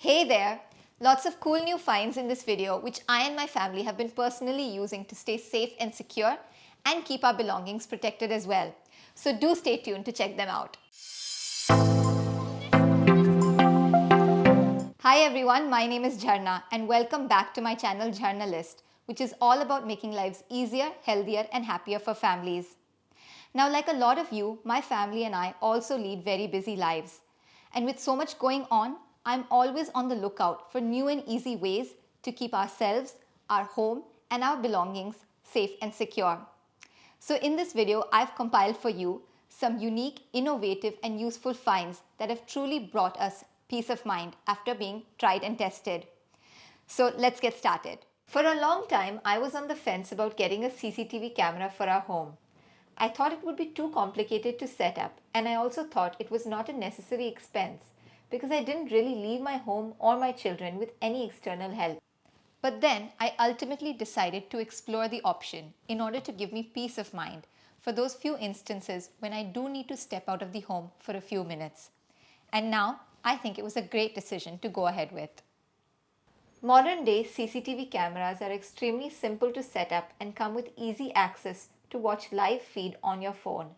Hey there! Lots of cool new finds in this video which I and my family have been personally using to stay safe and secure and keep our belongings protected as well. So do stay tuned to check them out. Hi everyone, my name is Jharna and welcome back to my channel Jharna List, which is all about making lives easier, healthier and happier for families. Now, like a lot of you, my family and I also lead very busy lives. And with so much going on, I'm always on the lookout for new and easy ways to keep ourselves, our home, and our belongings safe and secure. So in this video, I've compiled for you some unique, innovative, and useful finds that have truly brought us peace of mind after being tried and tested. So let's get started. For a long time, I was on the fence about getting a CCTV camera for our home. I thought it would be too complicated to set up, and I also thought it was not a necessary expense because I didn't really leave my home or my children with any external help. But then I ultimately decided to explore the option in order to give me peace of mind for those few instances when I do need to step out of the home for a few minutes. And now I think it was a great decision to go ahead with. Modern day CCTV cameras are extremely simple to set up and come with easy access to watch live feed on your phone.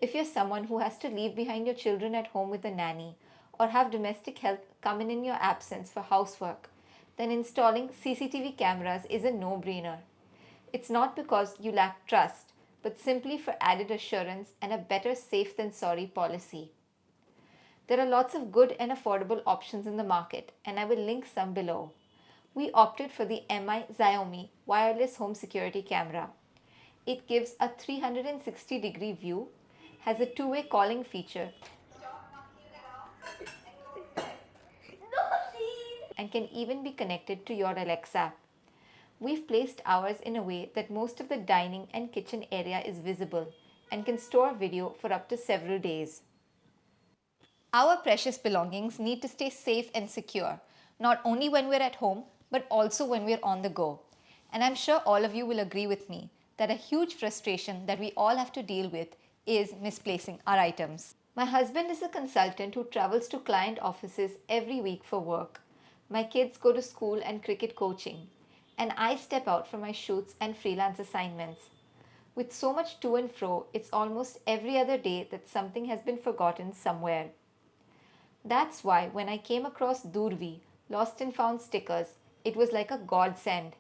If you're someone who has to leave behind your children at home with a nanny or have domestic help come in your absence for housework, then installing CCTV cameras is a no-brainer. It's not because you lack trust, but simply for added assurance and a better safe than sorry policy. There are lots of good and affordable options in the market, and I will link some below. We opted for the MI Xiaomi wireless home security camera. It gives a 360-degree view, has a two-way calling feature, and can even be connected to your Alexa. We've placed ours in a way that most of the dining and kitchen area is visible and can store video for up to several days. Our precious belongings need to stay safe and secure, not only when we're at home, but also when we're on the go. And I'm sure all of you will agree with me that a huge frustration that we all have to deal with is misplacing our items. My husband is a consultant who travels to client offices every week for work. My kids go to school and cricket coaching, and I step out for my shoots and freelance assignments. With so much to and fro, it's almost every other day that something has been forgotten somewhere. That's why when I came across Durvi, lost and found stickers, it was like a godsend.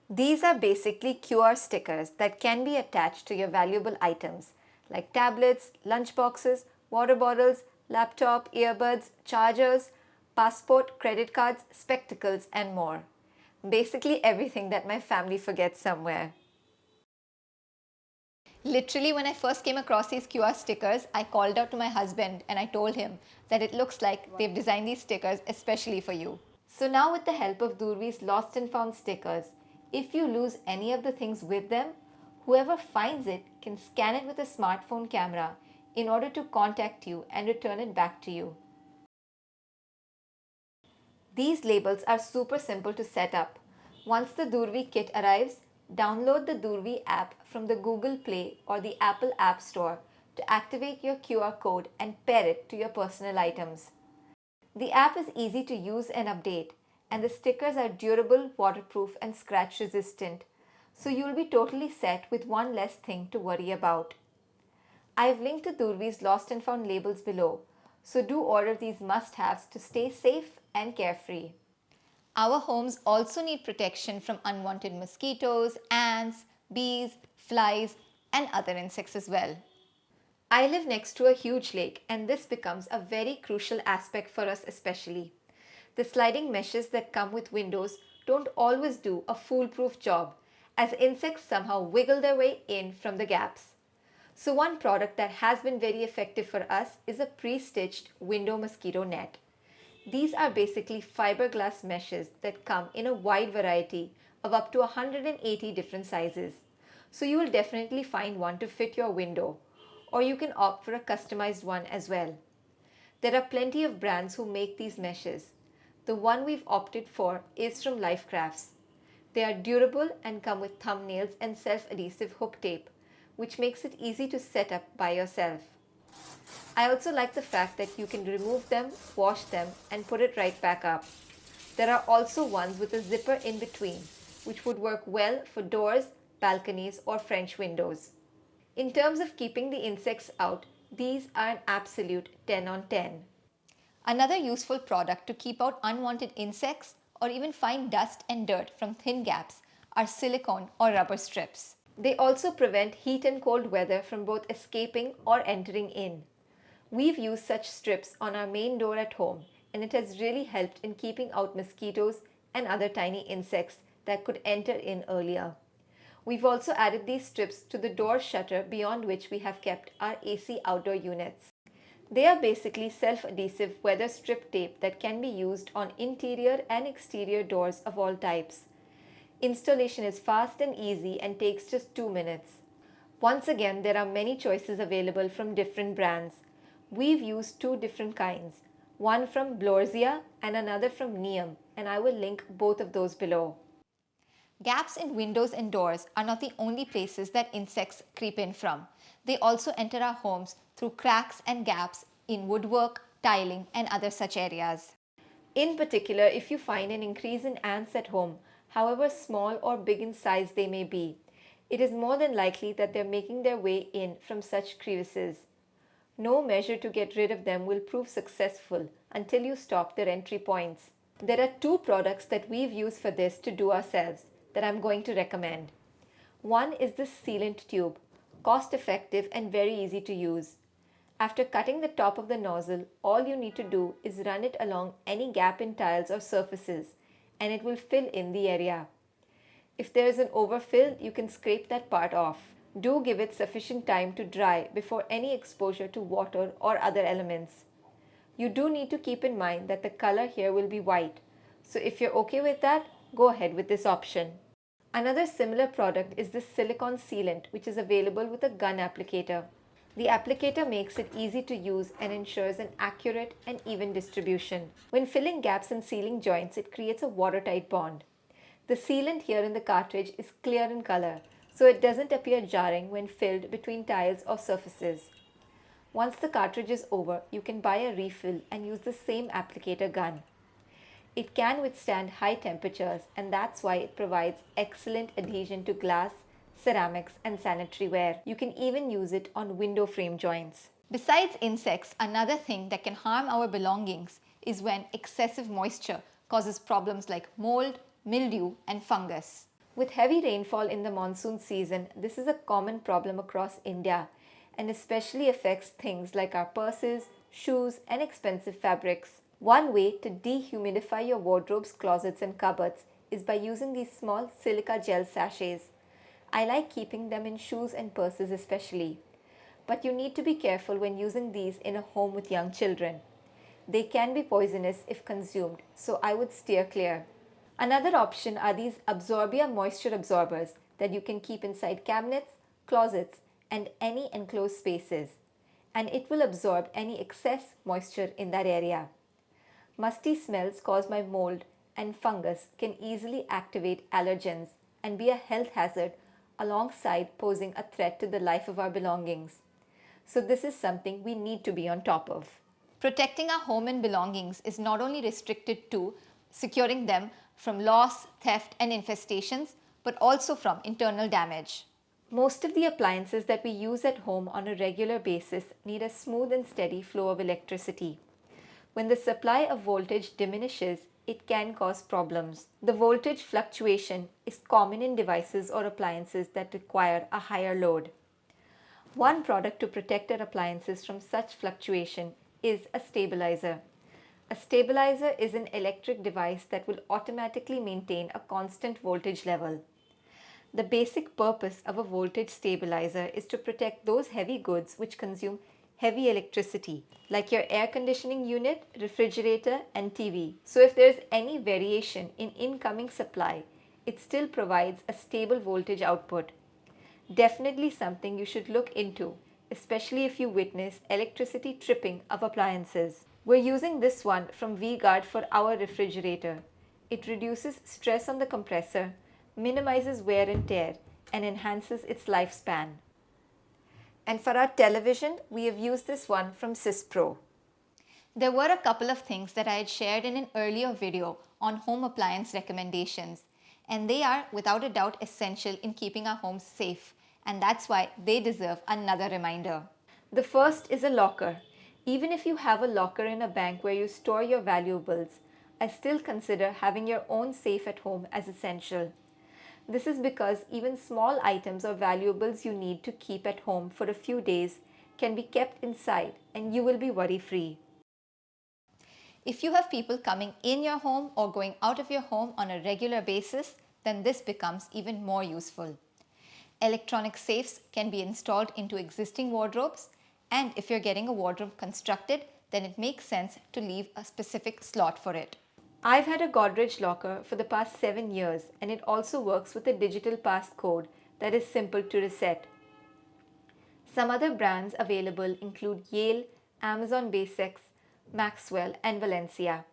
These are basically QR stickers that can be attached to your valuable items like tablets, lunch boxes, water bottles, laptop, earbuds, chargers, passport, credit cards, spectacles, and more. Basically everything that my family forgets somewhere. Literally, when I first came across these QR stickers, I called out to my husband and I told him that it looks like they've designed these stickers especially for you. So now with the help of Durvi's lost and found stickers, if you lose any of the things with them, whoever finds it can scan it with a smartphone camera in order to contact you and return it back to you. These labels are super simple to set up. Once the Durvi kit arrives, download the Durvi app from the Google Play or the Apple App Store to activate your QR code and pair it to your personal items. The app is easy to use and update, and the stickers are durable, waterproof, and scratch resistant, so you'll be totally set with one less thing to worry about. I've linked to Durvi's lost and found labels below, so do order these must-haves to stay safe and carefree. Our homes also need protection from unwanted mosquitoes, ants, bees, flies, and other insects as well. I live next to a huge lake, and this becomes a very crucial aspect for us especially. The sliding meshes that come with windows don't always do a foolproof job, as insects somehow wiggle their way in from the gaps. So one product that has been very effective for us is a pre-stitched window mosquito net. These are basically fiberglass meshes that come in a wide variety of up to 180 different sizes. So you will definitely find one to fit your window, or you can opt for a customized one as well. There are plenty of brands who make these meshes. The one we've opted for is from Lifecrafts. They are durable and come with thumbnails and self-adhesive hook tape, which makes it easy to set up by yourself. I also like the fact that you can remove them, wash them, and put it right back up. There are also ones with a zipper in between, which would work well for doors, balconies, or French windows. In terms of keeping the insects out, these are an absolute 10 on 10. Another useful product to keep out unwanted insects or even find dust and dirt from thin gaps are silicone or rubber strips. They also prevent heat and cold weather from both escaping or entering in. We've used such strips on our main door at home, and it has really helped in keeping out mosquitoes and other tiny insects that could enter in earlier. We've also added these strips to the door shutter beyond which we have kept our AC outdoor units. They are basically self-adhesive weather strip tape that can be used on interior and exterior doors of all types. Installation is fast and easy and takes just 2 minutes. Once again, there are many choices available from different brands. We've used 2 different kinds, one from Blorzia and another from Neum, and I will link both of those below. Gaps in windows and doors are not the only places that insects creep in from. They also enter our homes through cracks and gaps in woodwork, tiling, and other such areas. In particular, if you find an increase in ants at home, however small or big in size they may be, it is more than likely that they're making their way in from such crevices. No measure to get rid of them will prove successful until you stop their entry points. There are 2 products that we've used for this to do ourselves that I'm going to recommend. One is this sealant tube, cost effective and very easy to use. After cutting the top of the nozzle, all you need to do is run it along any gap in tiles or surfaces, and it will fill in the area. If there is an overfill, you can scrape that part off. Do give it sufficient time to dry before any exposure to water or other elements. You do need to keep in mind that the color here will be white, so if you're okay with that, go ahead with this option. Another similar product is this silicone sealant, which is available with a gun applicator. The applicator makes it easy to use and ensures an accurate and even distribution. When filling gaps and sealing joints, it creates a watertight bond. The sealant here in the cartridge is clear in color, so it doesn't appear jarring when filled between tiles or surfaces. Once the cartridge is over, you can buy a refill and use the same applicator gun. It can withstand high temperatures, and that's why it provides excellent adhesion to glass, ceramics, and sanitary ware. You can even use it on window frame joints. Besides insects, another thing that can harm our belongings is when excessive moisture causes problems like mold, mildew, and fungus. With heavy rainfall in the monsoon season, this is a common problem across India and especially affects things like our purses, shoes, and expensive fabrics. One way to dehumidify your wardrobes, closets, and cupboards is by using these small silica gel sachets. I like keeping them in shoes and purses especially. But you need to be careful when using these in a home with young children. They can be poisonous if consumed, so I would steer clear. Another option are these Absorbia moisture absorbers that you can keep inside cabinets, closets, and any enclosed spaces, and it will absorb any excess moisture in that area. Musty smells caused by mold and fungus can easily activate allergens and be a health hazard alongside posing a threat to the life of our belongings. So this is something we need to be on top of. Protecting our home and belongings is not only restricted to securing them from loss, theft, and infestations, but also from internal damage. Most of the appliances that we use at home on a regular basis need a smooth and steady flow of electricity. When the supply of voltage diminishes, it can cause problems. The voltage fluctuation is common in devices or appliances that require a higher load. One product to protect our appliances from such fluctuation is a stabilizer. A stabilizer is an electric device that will automatically maintain a constant voltage level. The basic purpose of a voltage stabilizer is to protect those heavy goods which consume heavy electricity, like your air conditioning unit, refrigerator, and TV. So if there's any variation in incoming supply, it still provides a stable voltage output. Definitely something you should look into, especially if you witness electricity tripping of appliances. We're using this one from V-Guard for our refrigerator. It reduces stress on the compressor, minimizes wear and tear, and enhances its lifespan. And for our television, we have used this one from SysPro. There were a couple of things that I had shared in an earlier video on home appliance recommendations, and they are without a doubt essential in keeping our homes safe, and that's why they deserve another reminder. The first is a locker. Even if you have a locker in a bank where you store your valuables, I still consider having your own safe at home as essential. This is because even small items or valuables you need to keep at home for a few days can be kept inside and you will be worry-free. If you have people coming in your home or going out of your home on a regular basis, then this becomes even more useful. Electronic safes can be installed into existing wardrobes, and if you're getting a wardrobe constructed, then it makes sense to leave a specific slot for it. I've had a Godrej locker for the past 7 years and it also works with a digital passcode that is simple to reset. Some other brands available include Yale, Amazon Basics, Maxwell and Valencia.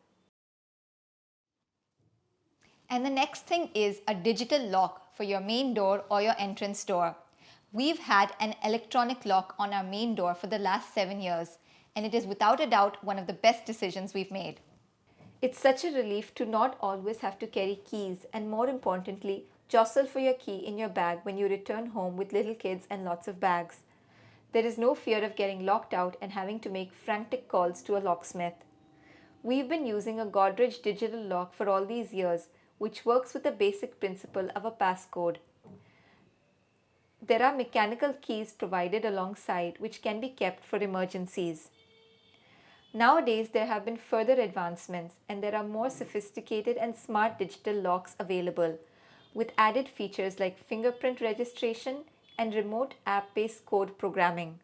And the next thing is a digital lock for your main door or your entrance door. We've had an electronic lock on our main door for the last 7 years, and it is without a doubt one of the best decisions we've made. It's such a relief to not always have to carry keys and, more importantly, jostle for your key in your bag when you return home with little kids and lots of bags. There is no fear of getting locked out and having to make frantic calls to a locksmith. We've been using a Godrej digital lock for all these years, which works with the basic principle of a passcode. There are mechanical keys provided alongside which can be kept for emergencies. Nowadays, there have been further advancements and there are more sophisticated and smart digital locks available, with added features like fingerprint registration and remote app-based code programming.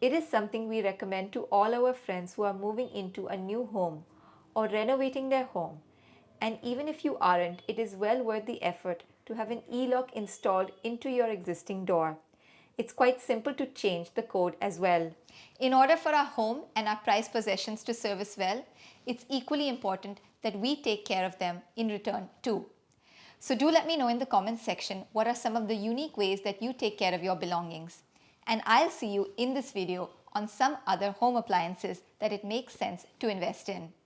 It is something we recommend to all our friends who are moving into a new home or renovating their home. And even if you aren't, it is well worth the effort to have an e-lock installed into your existing door. It's quite simple to change the code as well. In order for our home and our prized possessions to serve us well, it's equally important that we take care of them in return too. So do let me know in the comments section what are some of the unique ways that you take care of your belongings. And I'll see you in this video on some other home appliances that it makes sense to invest in.